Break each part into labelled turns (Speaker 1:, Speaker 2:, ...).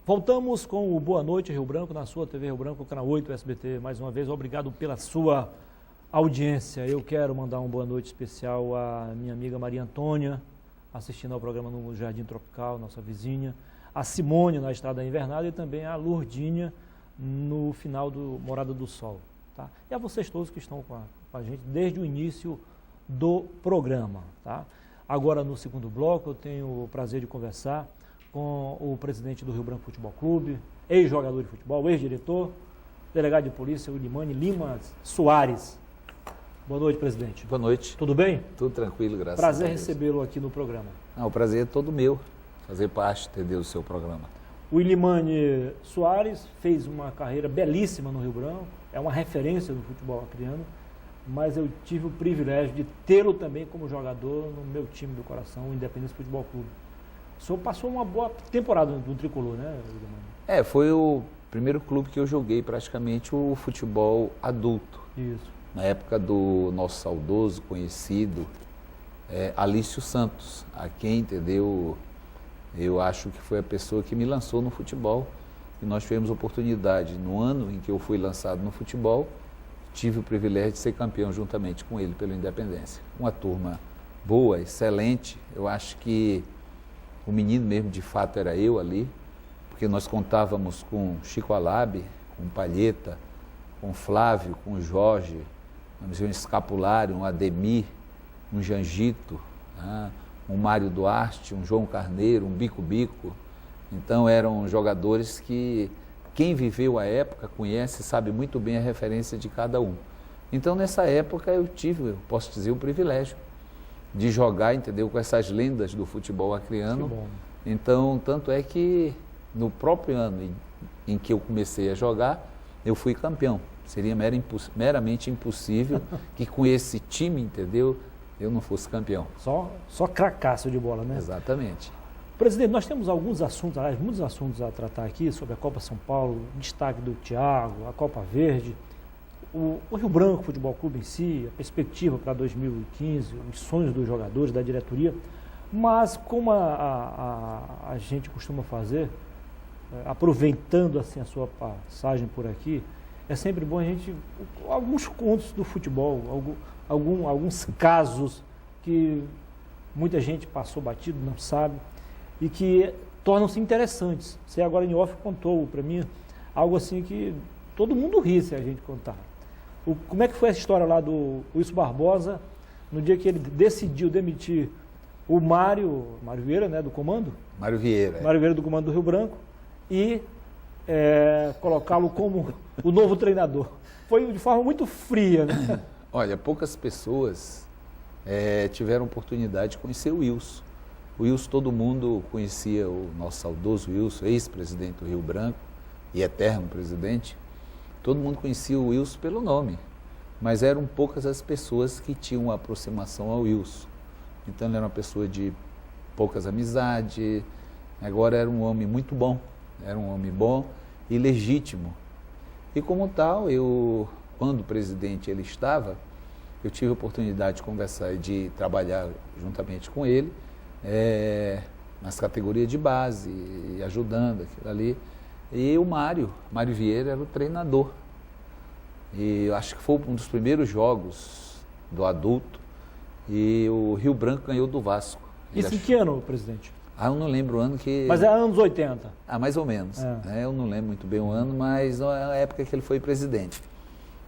Speaker 1: Voltamos com o Boa Noite Rio Branco, na sua TV Rio Branco, canal 8 SBT. Mais uma vez, obrigado pela sua audiência. Eu quero mandar uma boa noite especial à minha amiga Maria Antônia, assistindo ao programa no Jardim Tropical, nossa vizinha, a Simone na Estrada Invernada e também a Lourdinha no final do Morada do Sol. Tá? E a vocês todos que estão com a gente desde o início do programa. Tá? Agora, no segundo bloco, eu tenho o prazer de conversar com o presidente do Rio Branco Futebol Clube, ex-jogador de futebol, ex-diretor, delegado de polícia, Willimane Lima Soares. Boa noite, presidente.
Speaker 2: Boa noite.
Speaker 1: Tudo bem?
Speaker 2: Tudo tranquilo, graças a Deus.
Speaker 1: Prazer recebê-lo aqui no programa.
Speaker 2: O prazer é todo meu, fazer parte, entendeu, do seu programa.
Speaker 1: O Willimane Soares fez uma carreira belíssima no Rio Branco, é uma referência do futebol acreano, mas eu tive o privilégio de tê-lo também como jogador no meu time do coração, o Independência Futebol Clube. O senhor passou uma boa temporada no Tricolor, né, Willimane?
Speaker 2: Foi o primeiro clube que eu joguei praticamente o futebol adulto.
Speaker 1: Isso.
Speaker 2: Na época do nosso saudoso, conhecido, Alício Santos, a quem, entendeu, eu acho que foi a pessoa que me lançou no futebol. E nós tivemos oportunidade, no ano em que eu fui lançado no futebol, tive o privilégio de ser campeão juntamente com ele pelo Independência. Uma turma boa, excelente. Eu acho que o menino mesmo de fato era eu ali, porque nós contávamos com Chico Alabe, com Palheta, com Flávio, com Jorge, um escapulário, um Ademir, um Janjito, um Mário Duarte, um João Carneiro, um Bico-Bico. Então eram jogadores que quem viveu a época conhece, sabe muito bem a referência de cada um. Então nessa época eu posso dizer, o privilégio de jogar, entendeu, com essas lendas do futebol acreano. Então, tanto é que no próprio ano em que eu comecei a jogar, eu fui campeão. Seria meramente impossível que com esse time, entendeu, eu não fosse campeão.
Speaker 1: Só cracaço de bola, né?
Speaker 2: Exatamente.
Speaker 1: Presidente, nós temos alguns assuntos, aliás, muitos assuntos a tratar aqui sobre a Copa São Paulo, o destaque do Thiago, a Copa Verde, o Rio Branco Futebol Clube em si, a perspectiva para 2015, os sonhos dos jogadores, da diretoria, mas como a gente costuma fazer, aproveitando assim a sua passagem por aqui, é sempre bom a gente, alguns contos do futebol, alguns casos que muita gente passou batido, não sabe, e que tornam-se interessantes. Você agora em off contou para mim algo assim que todo mundo ri se a gente contar. Como é que foi essa história lá do Wilson Barbosa, no dia que ele decidiu demitir o Mário Vieira, né, do comando?
Speaker 2: Mário Vieira.
Speaker 1: Mário Vieira do comando do Rio Branco e colocá-lo como o novo treinador. Foi de forma muito fria, né?
Speaker 2: Olha, poucas pessoas tiveram oportunidade de conhecer o Wilson. O Wilson, todo mundo conhecia, o nosso saudoso Wilson, ex-presidente do Rio Branco e eterno presidente. Todo mundo conhecia o Wilson pelo nome, mas eram poucas as pessoas que tinham uma aproximação ao Wilson. Então ele era uma pessoa de poucas amizades, agora era um homem muito bom, era um homem bom e legítimo. E como tal, quando presidente ele estava, eu tive a oportunidade de conversar e de trabalhar juntamente com ele, nas categorias de base, ajudando aquilo ali. E o Mário Vieira era o treinador. E eu acho que foi um dos primeiros jogos do adulto e o Rio Branco ganhou do Vasco.
Speaker 1: Isso em que ano, presidente?
Speaker 2: Eu não lembro o ano que...
Speaker 1: Mas é anos 80.
Speaker 2: Mais ou menos. Eu não lembro muito bem o ano, mas é a época que ele foi presidente.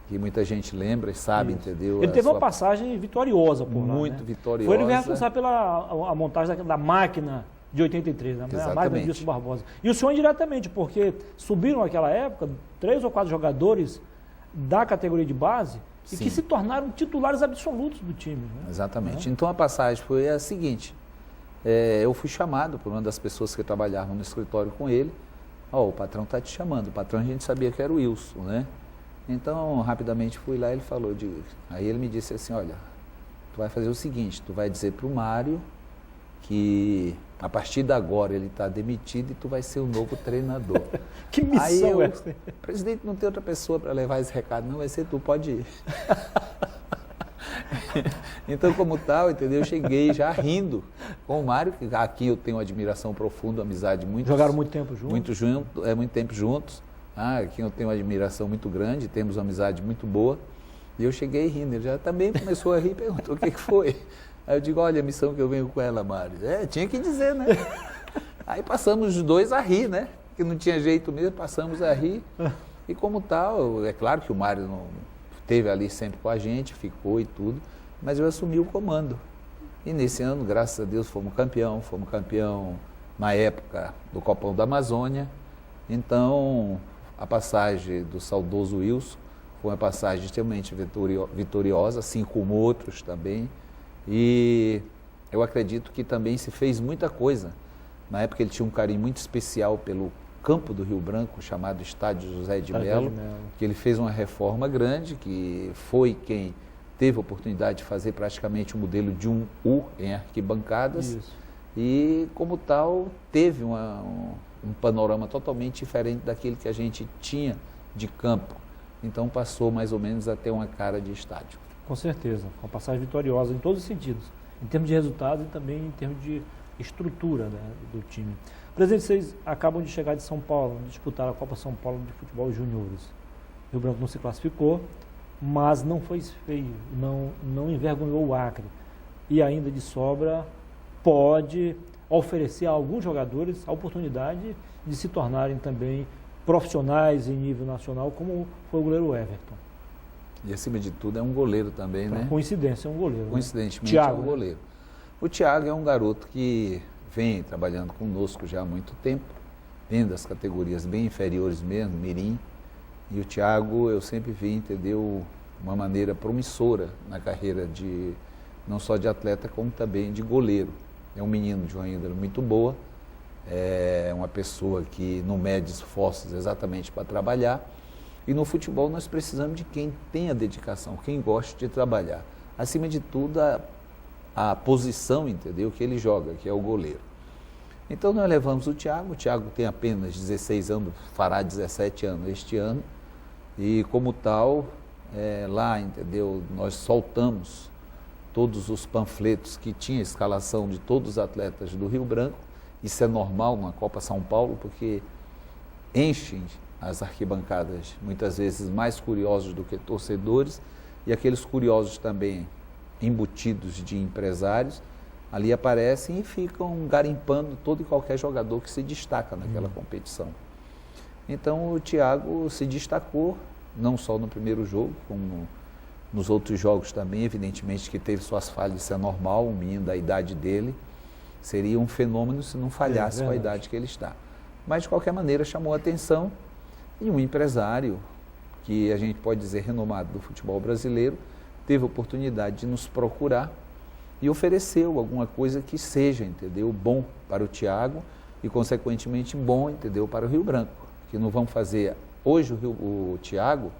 Speaker 2: Que muita gente lembra e sabe, entendeu?
Speaker 1: Ele teve uma passagem vitoriosa por lá,
Speaker 2: muito, né? Vitoriosa.
Speaker 1: Foi ele responsável pela montagem da máquina de 83, né?
Speaker 2: Exatamente.
Speaker 1: A máquina de Wilson Barbosa. E o senhor indiretamente, porque subiram naquela época 3 ou 4 jogadores da categoria de base e que se tornaram titulares absolutos do time. Né?
Speaker 2: Exatamente. Então a passagem foi a seguinte, eu fui chamado por uma das pessoas que trabalhavam no escritório com ele, o patrão está te chamando, o patrão a gente sabia que era o Wilson, né? Então rapidamente fui lá e ele falou, aí ele me disse assim, olha, tu vai fazer o seguinte, tu vai dizer para o Mário que a partir de agora ele está demitido e tu vai ser o novo treinador.
Speaker 1: Que missão essa?
Speaker 2: Presidente, não tem outra pessoa para levar esse recado, não, vai ser tu, pode ir. Então, como tal, entendeu? Eu cheguei já rindo com o Mário, que aqui eu tenho uma admiração profunda, amizade muito.
Speaker 1: Jogaram muito tempo juntos?
Speaker 2: Muito tempo juntos. Aqui eu tenho uma admiração muito grande, temos uma amizade muito boa. E eu cheguei rindo, ele já também começou a rir e perguntou o que foi. Aí eu digo, olha a missão que eu venho com ela, Mário. Tinha que dizer, né? Aí passamos os dois a rir, né? Que não tinha jeito mesmo, passamos a rir. E como tal, é claro que o Mário não esteve ali sempre com a gente, ficou e tudo, mas eu assumi o comando. E nesse ano, graças a Deus, fomos campeão na época do Copão da Amazônia. Então, a passagem do saudoso Wilson foi uma passagem extremamente vitoriosa, assim como outros também. E eu acredito que também se fez muita coisa. Na época ele tinha um carinho muito especial pelo campo do Rio Branco, chamado Estádio José de Melo, que ele fez uma reforma grande, que foi quem teve a oportunidade de fazer praticamente um modelo de um U em arquibancadas. Isso. E, como tal, teve um panorama totalmente diferente daquele que a gente tinha de campo. Então passou mais ou menos a ter uma cara de estádio.
Speaker 1: Com certeza, uma passagem vitoriosa em todos os sentidos, em termos de resultados e também em termos de estrutura, né, do time. Presidente, vocês acabam de chegar de São Paulo, disputar a Copa São Paulo de Futebol Júniores. Rio Branco não se classificou, mas não foi feio, não envergonhou o Acre. E ainda de sobra pode oferecer a alguns jogadores a oportunidade de se tornarem também profissionais em nível nacional, como foi o goleiro Everton.
Speaker 2: E acima de tudo é um goleiro também, né?
Speaker 1: Coincidência, é um goleiro.
Speaker 2: Coincidentemente
Speaker 1: Thiago,
Speaker 2: é um goleiro. O Thiago é um garoto que vem trabalhando conosco já há muito tempo, vem das categorias bem inferiores mesmo, mirim. E o Thiago eu sempre vi, entendeu, uma maneira promissora na carreira de não só de atleta, como também de goleiro. É um menino de uma índole muito boa, é uma pessoa que não mede esforços exatamente para trabalhar. E no futebol nós precisamos de quem tenha dedicação, quem goste de trabalhar. Acima de tudo, a posição, entendeu, que ele joga, que é o goleiro. Então nós levamos o Thiago tem apenas 16 anos, fará 17 anos este ano. E como tal, lá, entendeu, nós soltamos todos os panfletos que tinha a escalação de todos os atletas do Rio Branco. Isso é normal na Copa São Paulo, porque enchem as arquibancadas, muitas vezes mais curiosos do que torcedores, e aqueles curiosos também embutidos de empresários, ali aparecem e ficam garimpando todo e qualquer jogador que se destaca naquela competição. Então o Thiago se destacou, não só no primeiro jogo, como nos outros jogos também, evidentemente que teve suas falhas, isso é normal, um menino da idade dele, seria um fenômeno se não falhasse com a idade que ele está. Mas de qualquer maneira chamou a atenção. E um empresário, que a gente pode dizer renomado do futebol brasileiro, teve a oportunidade de nos procurar e ofereceu alguma coisa que seja, entendeu, bom para o Thiago e, consequentemente, bom, entendeu, para o Rio Branco. Que não vamos fazer... Hoje o Thiago,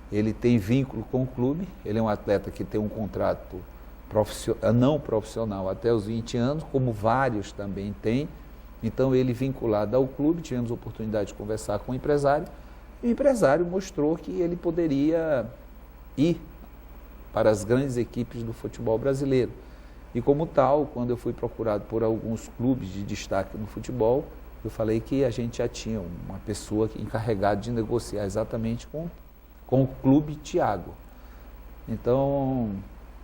Speaker 2: ele tem vínculo com o clube, ele é um atleta que tem um contrato não profissional até os 20 anos, como vários também têm. Então, ele vinculado ao clube, tivemos a oportunidade de conversar com o empresário, e o empresário mostrou que ele poderia ir para as grandes equipes do futebol brasileiro. E como tal, quando eu fui procurado por alguns clubes de destaque no futebol, eu falei que a gente já tinha uma pessoa encarregada de negociar exatamente com o clube Thiago. Então,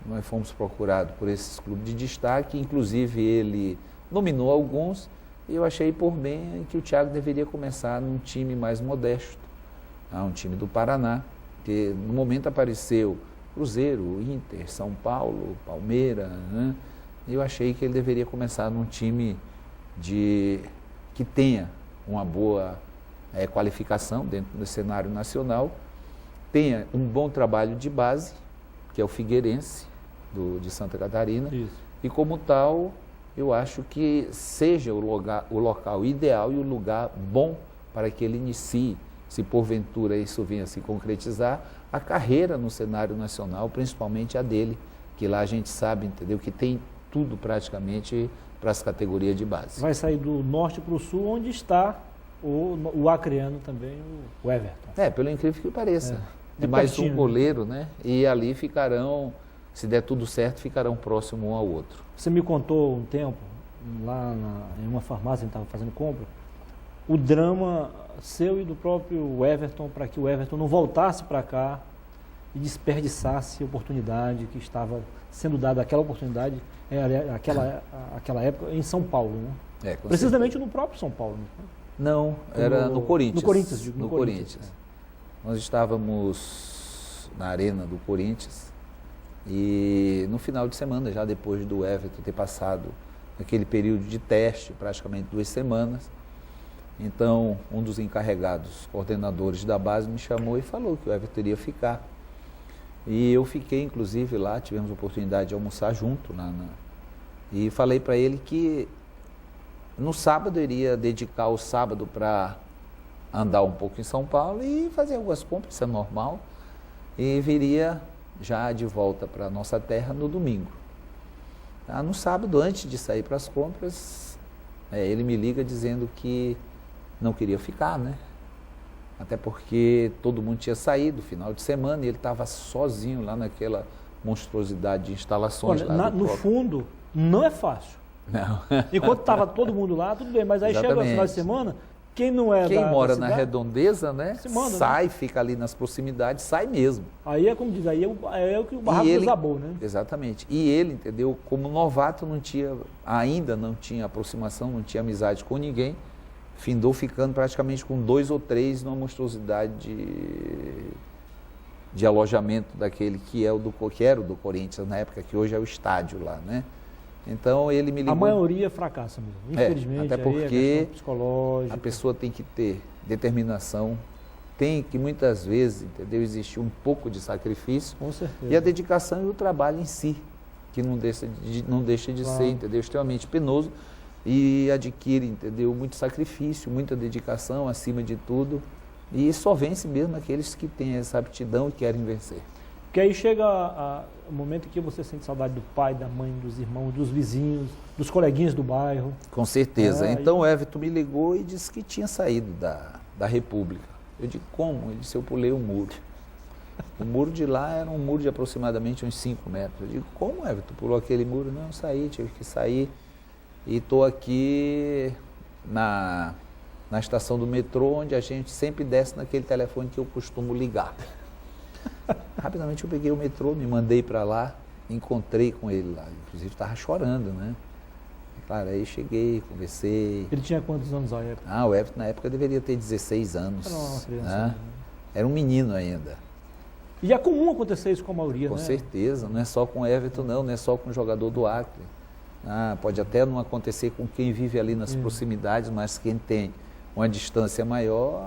Speaker 2: nós fomos procurados por esses clubes de destaque, inclusive ele nominou alguns, e eu achei por bem que o Thiago deveria começar num time mais modesto, um time do Paraná, que no momento apareceu Cruzeiro, Inter, São Paulo, Palmeiras, né? Eu achei que ele deveria começar num time que tenha uma boa qualificação dentro do cenário nacional, tenha um bom trabalho de base, que é o Figueirense, de Santa Catarina. Isso. E como tal, eu acho que seja o local ideal e o lugar bom para que ele inicie, se porventura isso venha a se concretizar, a carreira no cenário nacional, principalmente a dele, que lá a gente sabe, entendeu, que tem tudo praticamente para as categorias de base. Vai sair do norte para o sul, onde está o acreano também, o Everton. Pelo incrível que pareça. É mais pertinho, um goleiro, né? E ali ficarão se der tudo certo, ficarão próximos um ao outro.
Speaker 1: Você me contou um tempo, lá em uma farmácia, a gente estava fazendo compra, o drama seu e do próprio Everton, para que o Everton não voltasse para cá e desperdiçasse a oportunidade que estava sendo dada, aquela oportunidade, aquela época, em São Paulo, né? Precisamente no próprio São Paulo. Né?
Speaker 2: Não, era no Corinthians.
Speaker 1: No Corinthians, digo,
Speaker 2: no Corinthians. Nós estávamos na arena do Corinthians e no final de semana, já depois do Everton ter passado aquele período de teste, praticamente 2 semanas, então um dos encarregados, coordenadores da base, me chamou e falou que o Everton iria ficar. E eu fiquei, inclusive, lá, tivemos a oportunidade de almoçar junto, e falei para ele que no sábado eu iria dedicar o sábado para andar um pouco em São Paulo e fazer algumas compras, isso é normal, e viria já de volta para a nossa terra no domingo. No sábado, antes de sair para as compras, ele me liga dizendo que não queria ficar, né? Até porque todo mundo tinha saído no final de semana e ele estava sozinho lá naquela monstruosidade de instalações.
Speaker 1: Olha,
Speaker 2: lá
Speaker 1: no fundo, não é fácil.
Speaker 2: Não.
Speaker 1: Enquanto estava todo mundo lá, tudo bem, mas aí chega no final de semana, quem não é
Speaker 2: Quem mora
Speaker 1: da
Speaker 2: na
Speaker 1: cidade,
Speaker 2: redondeza, né?
Speaker 1: manda,
Speaker 2: Sai, fica ali nas proximidades, sai mesmo.
Speaker 1: Aí é como diz, aí é o que o barraco desabou, né?
Speaker 2: Exatamente. E ele, entendeu? Como novato, ainda não tinha aproximação, não tinha amizade com ninguém, findou ficando praticamente com 2 ou 3 numa monstruosidade de alojamento daquele que era o do Corinthians na época, que hoje é o estádio lá, né? Então ele me ligou. A
Speaker 1: maioria fracassa mesmo, infelizmente.
Speaker 2: Até porque
Speaker 1: psicológica.
Speaker 2: A pessoa tem que ter determinação, tem que muitas vezes, entendeu, existir um pouco de sacrifício.
Speaker 1: Com certeza.
Speaker 2: E a dedicação e o trabalho em si, que não deixa de ser, entendeu, extremamente penoso e adquire, entendeu, muito sacrifício, muita dedicação acima de tudo. E só vence mesmo aqueles que têm essa aptidão e querem vencer.
Speaker 1: Porque aí chega o momento em que você sente saudade do pai, da mãe, dos irmãos, dos vizinhos, dos coleguinhas do bairro.
Speaker 2: Com certeza. Então o Everton me ligou e disse que tinha saído da República. Eu disse, como? Ele disse, eu pulei o muro. O muro de lá era um muro de aproximadamente uns 5 metros. Eu digo, como, Everton? Pulou aquele muro? Não, saí, tive que sair. E estou aqui na estação do metrô, onde a gente sempre desce naquele telefone que eu costumo ligar. Rapidamente eu peguei o metrô, me mandei para lá, encontrei com ele lá, inclusive estava chorando, né? Claro, aí cheguei, conversei.
Speaker 1: Ele tinha quantos anos na época?
Speaker 2: O Everton na época deveria ter 16 anos.
Speaker 1: Era uma criança,
Speaker 2: né? Era um menino ainda.
Speaker 1: E é comum acontecer isso com a maioria,
Speaker 2: com
Speaker 1: né?
Speaker 2: Com certeza, não é só com o Everton não é só com o jogador do Acre. Pode até não acontecer com quem vive ali nas proximidades, mas quem tem uma distância maior,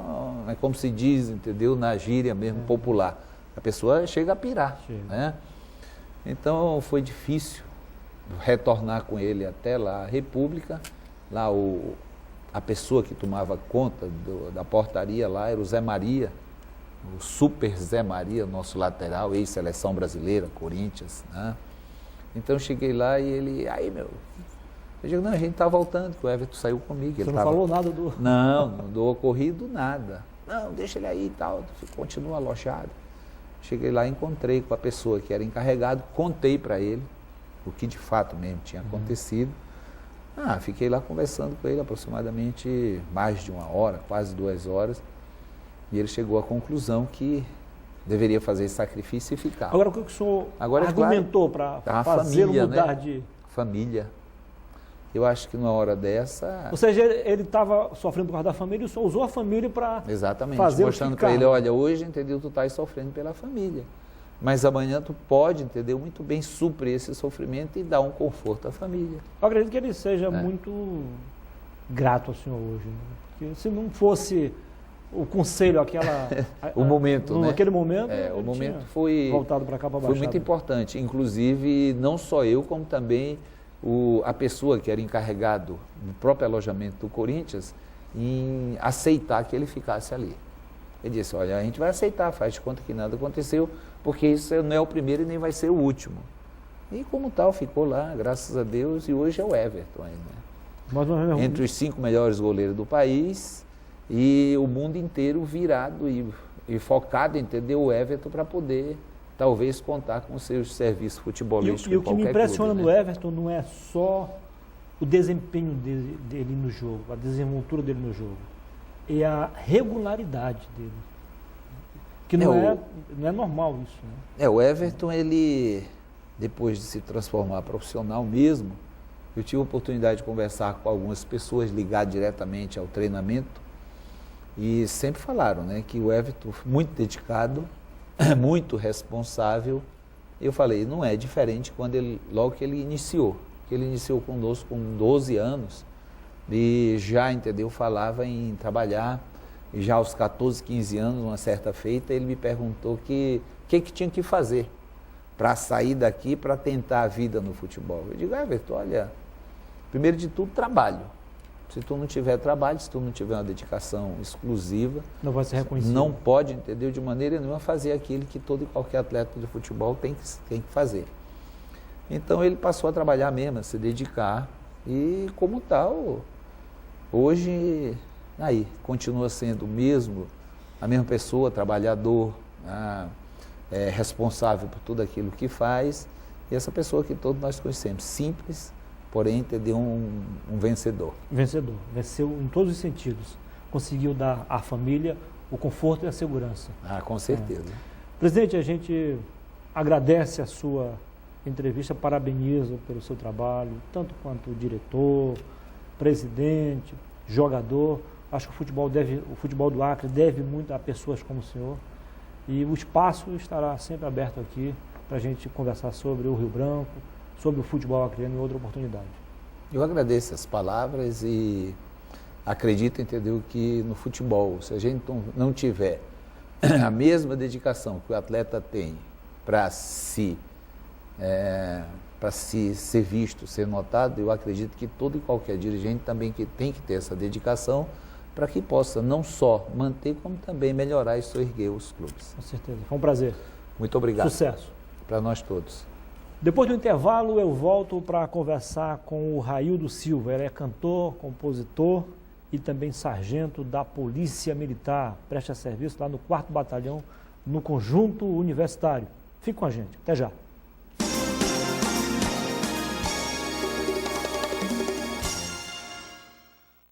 Speaker 2: é como se diz, entendeu? Na gíria mesmo, popular. A pessoa chega a pirar, né? Então foi difícil retornar com ele até lá a República. Lá a pessoa que tomava conta da portaria lá era o Zé Maria, o super Zé Maria, nosso lateral, ex-seleção brasileira, Corinthians, né? Então eu cheguei lá e ele, eu digo, não, a gente está voltando, que o Everton saiu comigo.
Speaker 1: Você não falou nada do...
Speaker 2: Não do ocorrido, nada. Não, deixa ele aí e tal, continua alojado. Cheguei lá e encontrei com a pessoa que era encarregado, contei para ele o que de fato mesmo tinha acontecido. Fiquei lá conversando com ele aproximadamente mais de 1 hora, quase 2 horas, e ele chegou à conclusão que deveria fazer esse sacrifício e ficar.
Speaker 1: Agora, o que o senhor argumentou para fazê-lo mudar, né? De...
Speaker 2: Família. Eu acho que numa hora dessa...
Speaker 1: Ou seja, ele estava sofrendo por causa da família e o senhor usou a família para fazer
Speaker 2: Exatamente, mostrando para ele, olha, hoje, entendeu, tu estás sofrendo pela família. Mas amanhã tu pode, entendeu, muito bem suprir esse sofrimento e dar um conforto à família.
Speaker 1: Eu acredito que ele seja muito grato ao senhor hoje, né? Porque se não fosse o conselho,
Speaker 2: o momento, né?
Speaker 1: Naquele momento,
Speaker 2: o momento foi
Speaker 1: voltado para cá para baixar.
Speaker 2: Foi muito importante, inclusive não só eu, como também a pessoa que era encarregado do próprio alojamento do Corinthians em aceitar que ele ficasse ali. Ele disse, olha, a gente vai aceitar, faz de conta que nada aconteceu, porque isso não é o primeiro e nem vai ser o último. E como tal, ficou lá, graças a Deus, e hoje é o Everton ainda. Entre os 5 melhores goleiros do país e o mundo inteiro virado e focado em entender o Everton para poder talvez contar com os seus serviços futebolísticos.
Speaker 1: E o que me impressiona
Speaker 2: clube,
Speaker 1: no
Speaker 2: né?
Speaker 1: Everton não é só o desempenho dele no jogo, a desenvoltura dele no jogo, é a regularidade dele. Que não é normal isso, né?
Speaker 2: O Everton, ele, depois de se transformar profissional mesmo, eu tive a oportunidade de conversar com algumas pessoas ligadas diretamente ao treinamento e sempre falaram, né, que o Everton foi muito dedicado, muito responsável. Eu falei, não é diferente logo que ele iniciou. Que ele iniciou conosco com 12 anos e já, entendeu, falava em trabalhar. E já aos 14, 15 anos, uma certa feita, ele me perguntou o que tinha que fazer para sair daqui, para tentar a vida no futebol. Eu digo, Everton, olha, primeiro de tudo, trabalho. Se tu não tiver trabalho, se tu não tiver uma dedicação exclusiva,
Speaker 1: não vai ser reconhecido.
Speaker 2: Não pode, entendeu, de maneira nenhuma fazer aquilo que todo e qualquer atleta de futebol tem que fazer. Então ele passou a trabalhar mesmo, a se dedicar e como tal, hoje aí continua sendo a mesma pessoa, trabalhador, responsável por tudo aquilo que faz, e essa pessoa que todos nós conhecemos, simples, porém entendeu um vencedor.
Speaker 1: Vencedor, venceu em todos os sentidos, conseguiu dar à família o conforto e a segurança.
Speaker 2: Com certeza.
Speaker 1: Presidente, a gente agradece a sua entrevista, parabeniza pelo seu trabalho, tanto quanto diretor, presidente, jogador. Acho que o futebol do Acre deve muito a pessoas como o senhor. E o espaço estará sempre aberto aqui para a gente conversar sobre o Rio Branco, sobre o futebol acreano em outra oportunidade.
Speaker 2: Eu agradeço as palavras e acredito, entendeu, que no futebol, se a gente não tiver a mesma dedicação que o atleta tem para ser visto, ser notado, eu acredito que todo e qualquer dirigente também tem que ter essa dedicação para que possa não só manter, como também melhorar e soerguer os clubes.
Speaker 1: Com certeza. Foi um prazer.
Speaker 2: Muito obrigado.
Speaker 1: Sucesso.
Speaker 2: Para nós todos.
Speaker 1: Depois do intervalo, eu volto para conversar com o Raildo Silva. Ele é cantor, compositor e também sargento da Polícia Militar. Presta serviço lá no 4º Batalhão, no Conjunto Universitário. Fique com a gente. Até já.